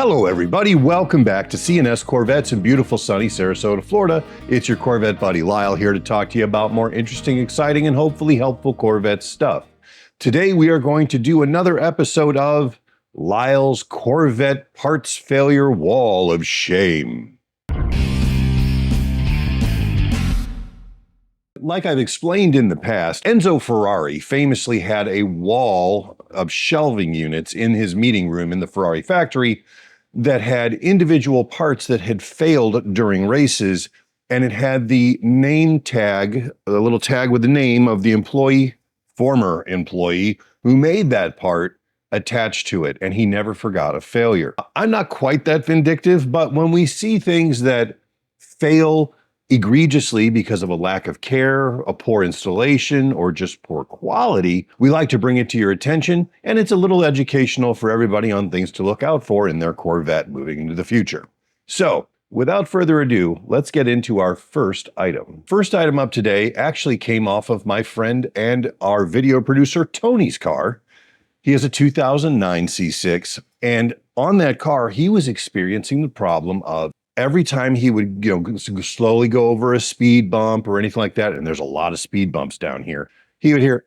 Hello everybody, welcome back to C&S Corvettes in beautiful sunny Sarasota, Florida. It's your Corvette buddy Lyle here to talk to you about more interesting, exciting, and hopefully helpful Corvette stuff. Today we are going to do another episode of Lyle's Corvette Parts Failure Wall of Shame. Like I've explained in the past, Enzo Ferrari famously had a wall of shelving units in his meeting room in the Ferrari factory that had individual parts that had failed during races, and it had the name tag, a little tag with the name of the employee, former employee, who made that part attached to it, and he never forgot a failure. I'm not quite that vindictive, but when we see things that fail egregiously because of a lack of care, a poor installation, or just poor quality, we like to bring it to your attention, and it's a little educational for everybody on things to look out for in their Corvette moving into the future. So, without further ado, let's get into our first item. First item up today actually came off of my friend and our video producer Tony's car. He has a 2009 C6, and on that car, he was experiencing the problem of every time he would, slowly go over a speed bump or anything like that, and there's a lot of speed bumps down here, he would hear,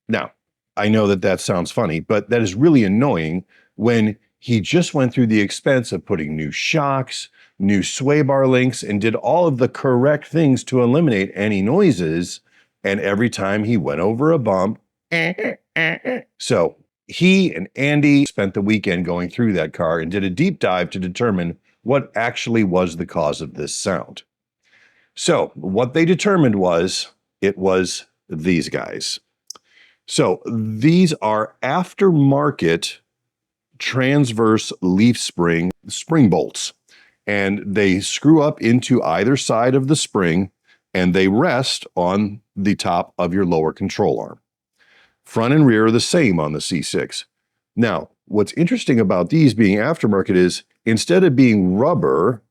Now, I know that sounds funny, but that is really annoying when he just went through the expense of putting new shocks, new sway bar links, and did all of the correct things to eliminate any noises, and every time he went over a bump, So he and Andy spent the weekend going through that car and did a deep dive to determine what actually was the cause of this sound. So what they determined was, it was these guys. So these are aftermarket transverse leaf spring bolts, and they screw up into either side of the spring, and they rest on the top of your lower control arm. Front and rear are the same on the C6. Now, what's interesting about these being aftermarket is, instead of being rubber,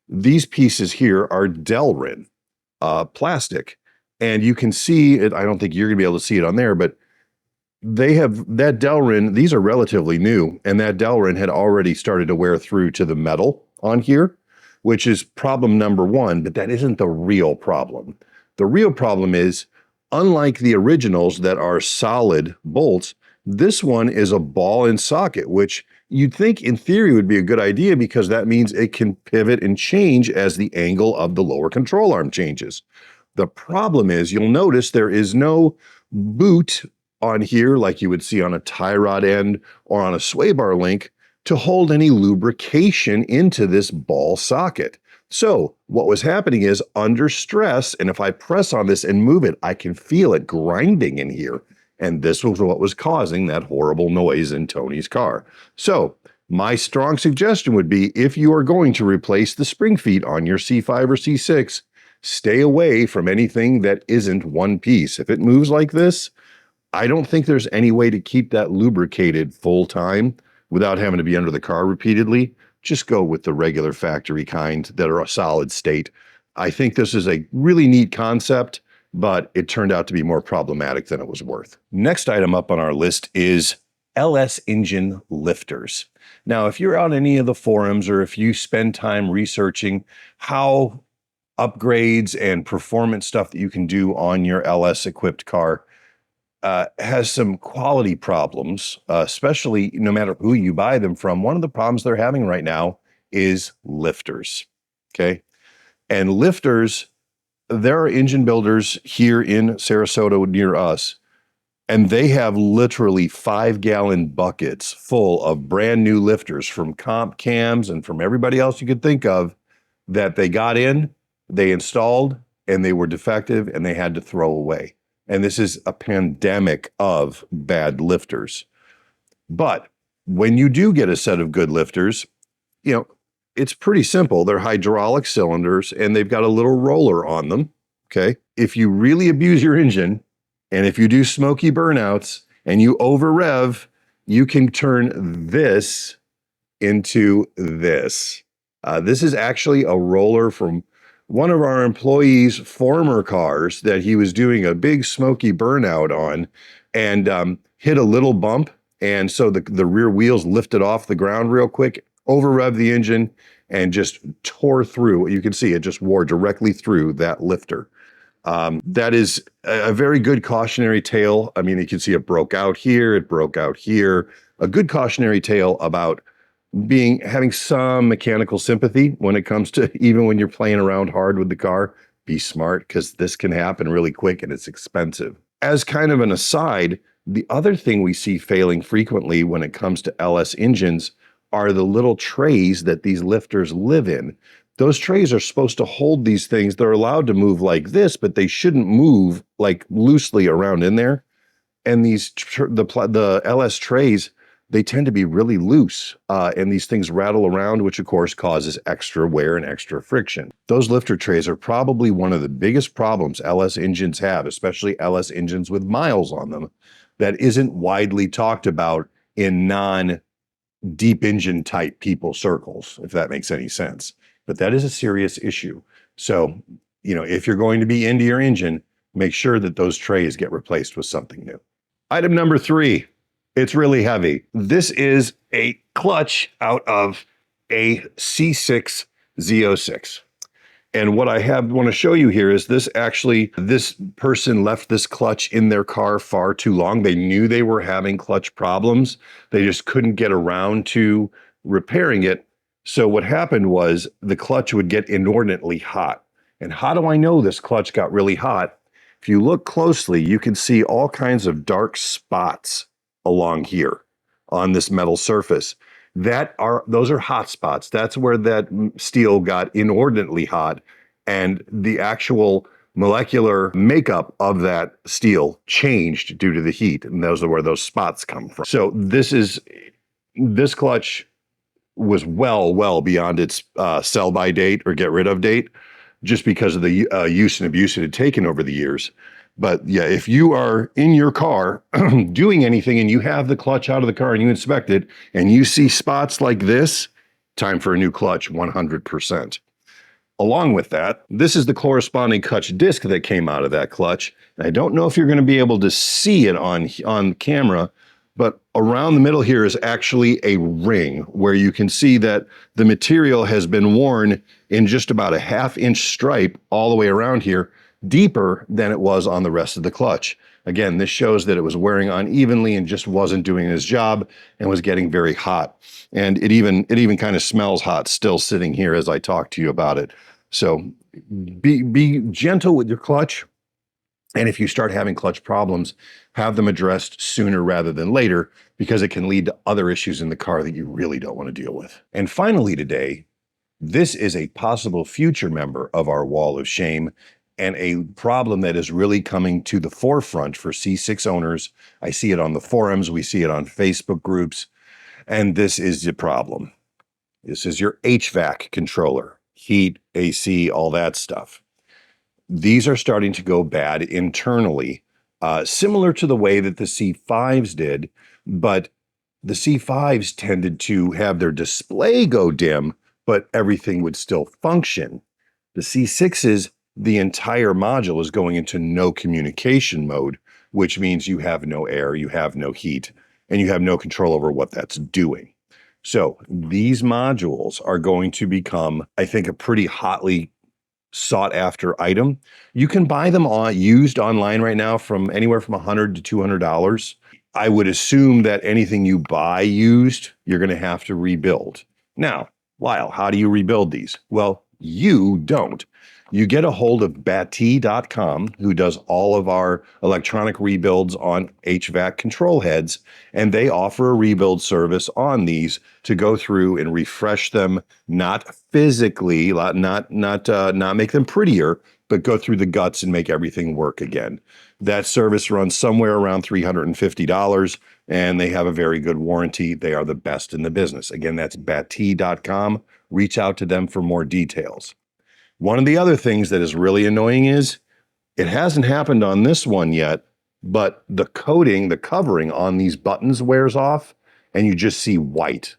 these pieces here are Delrin, plastic. And you can see it, I don't think you're gonna be able to see it on there, but they have that Delrin, these are relatively new, and that Delrin had already started to wear through to the metal on here, which is problem number one, but that isn't the real problem. The real problem is, unlike the originals that are solid bolts, this one is a ball and socket, which you'd think in theory would be a good idea because that means it can pivot and change as the angle of the lower control arm changes. The problem is, you'll notice there is no boot on here like you would see on a tie rod end or on a sway bar link to hold any lubrication into this ball socket. So what was happening is, under stress, and if I press on this and move it, I can feel it grinding in here. And this was what was causing that horrible noise in Tony's car. So my strong suggestion would be, if you are going to replace the spring feet on your C5 or C6, stay away from anything that isn't one piece. If it moves like this, I don't think there's any way to keep that lubricated full time without having to be under the car repeatedly. Just go with the regular factory kind that are a solid state. I think this is a really neat concept, but it turned out to be more problematic than it was worth. Next item up on our list is LS engine lifters. Now, if you're on any of the forums, or if you spend time researching how upgrades and performance stuff that you can do on your LS equipped car has some quality problems, especially no matter who you buy them from. One of the problems they're having right now is lifters, okay? And lifters, there are engine builders here in Sarasota near us, and they have literally 5-gallon buckets full of brand new lifters from comp cams and from everybody else you could think of that they got in, they installed, and they were defective and they had to throw away. And this is a pandemic of bad lifters. But when you do get a set of good lifters, it's pretty simple. They're hydraulic cylinders and they've got a little roller on them, okay? If you really abuse your engine, and if you do smoky burnouts and you over rev, you can turn this into this. This is actually a roller from one of our employees' former cars that he was doing a big smoky burnout on, and hit a little bump And so the rear wheels lifted off the ground real quick, over revved the engine, and just tore through. You can see it just wore directly through that lifter. That is a very good cautionary tale. I mean, you can see it broke out here, it broke out here. A good cautionary tale about having some mechanical sympathy when it comes to, even when you're playing around hard with the car. Be smart, because this can happen really quick and it's expensive. As kind of an aside, the other thing we see failing frequently when it comes to LS engines are the little trays that these lifters live in. Those trays are supposed to hold these things. They're allowed to move like this, but they shouldn't move like loosely around in there. And the LS trays, they tend to be really loose, and these things rattle around, which of course causes extra wear and extra friction. Those lifter trays are probably one of the biggest problems LS engines have, especially LS engines with miles on them, that isn't widely talked about in non-deep engine type people circles, if that makes any sense. But that is a serious issue. So, if you're going to be into your engine, make sure that those trays get replaced with something new. Item number 3, it's really heavy. This is a clutch out of a C6 Z06. And what I want to show you here is this person left this clutch in their car far too long. They knew they were having clutch problems. They just couldn't get around to repairing it. So what happened was the clutch would get inordinately hot. And how do I know this clutch got really hot? If you look closely, you can see all kinds of dark spots along here on this metal surface. Those are hot spots. That's where that steel got inordinately hot, and the actual molecular makeup of that steel changed due to the heat, and those are where those spots come from. So this clutch was well beyond its sell-by date or get rid of date, just because of the use and abuse it had taken over the years. But yeah, if you are in your car doing anything and you have the clutch out of the car and you inspect it and you see spots like this, time for a new clutch, 100%. Along with that, this is the corresponding clutch disc that came out of that clutch. And I don't know if you're going to be able to see it on camera, but around the middle here is actually a ring where you can see that the material has been worn in just about a 1/2 inch stripe all the way around here, deeper than it was on the rest of the clutch. Again, this shows that it was wearing unevenly and just wasn't doing its job and was getting very hot. And it even kind of smells hot still sitting here as I talk to you about it. So be gentle with your clutch. And if you start having clutch problems, have them addressed sooner rather than later, because it can lead to other issues in the car that you really don't want to deal with. And finally today, this is a possible future member of our wall of shame, and a problem that is really coming to the forefront for C6 owners. I see it on the forums, we see it on Facebook groups, and this is the problem. This is your HVAC controller, heat, AC, all that stuff. These are starting to go bad internally, similar to the way that the C5s did, but the C5s tended to have their display go dim, but everything would still function. The C6s, the entire module is going into no communication mode, which means you have no air, you have no heat, and you have no control over what that's doing. So these modules are going to become, I think, a pretty hotly sought after item. You can buy them used online right now from anywhere from $100 to $200. I would assume that anything you buy used, you're going to have to rebuild. Now, Lyle, how do you rebuild these? Well, you don't. You get a hold of Bati.com, who does all of our electronic rebuilds on HVAC control heads, and they offer a rebuild service on these to go through and refresh them, not physically, not make them prettier, but go through the guts and make everything work again. That service runs somewhere around $350, and they have a very good warranty. They are the best in the business. Again, that's Bati.com. Reach out to them for more details. One of the other things that is really annoying is it hasn't happened on this one yet, but the coating, the covering on these buttons wears off and you just see white,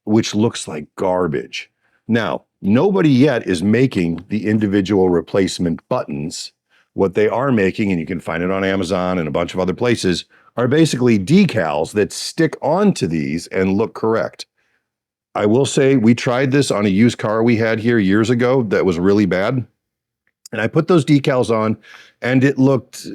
which looks like garbage. Now, nobody yet is making the individual replacement buttons. What they are making, and you can find it on Amazon and a bunch of other places, are basically decals that stick onto these and look correct. I will say we tried this on a used car we had here years ago that was really bad. And I put those decals on and it looked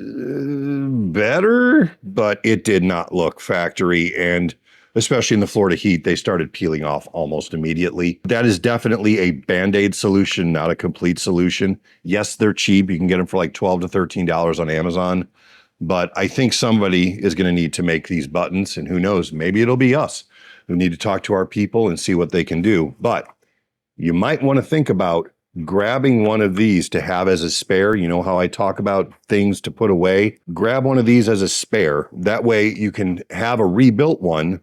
better, but it did not look factory. And especially in the Florida heat, they started peeling off almost immediately. That is definitely a Band-Aid solution, not a complete solution. Yes, they're cheap. You can get them for like $12 to $13 on Amazon. But I think somebody is going to need to make these buttons. And who knows, maybe it'll be us who need to talk to our people and see what they can do. But you might want to think about grabbing one of these to have as a spare. You know how I talk about things to put away? Grab one of these as a spare. That way you can have a rebuilt one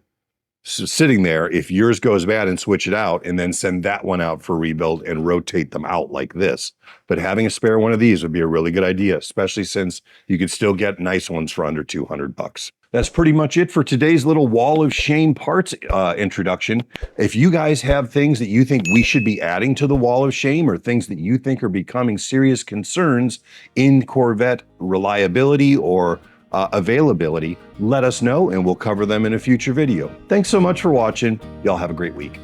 sitting there if yours goes bad and switch it out, and then send that one out for rebuild and rotate them out like this. But having a spare one of these would be a really good idea, especially since you could still get nice ones for under 200 bucks. That's pretty much it for today's little wall of shame parts introduction. If you guys have things that you think we should be adding to the wall of shame, or things that you think are becoming serious concerns in Corvette reliability or availability, let us know and we'll cover them in a future video. Thanks so much for watching. Y'all have a great week.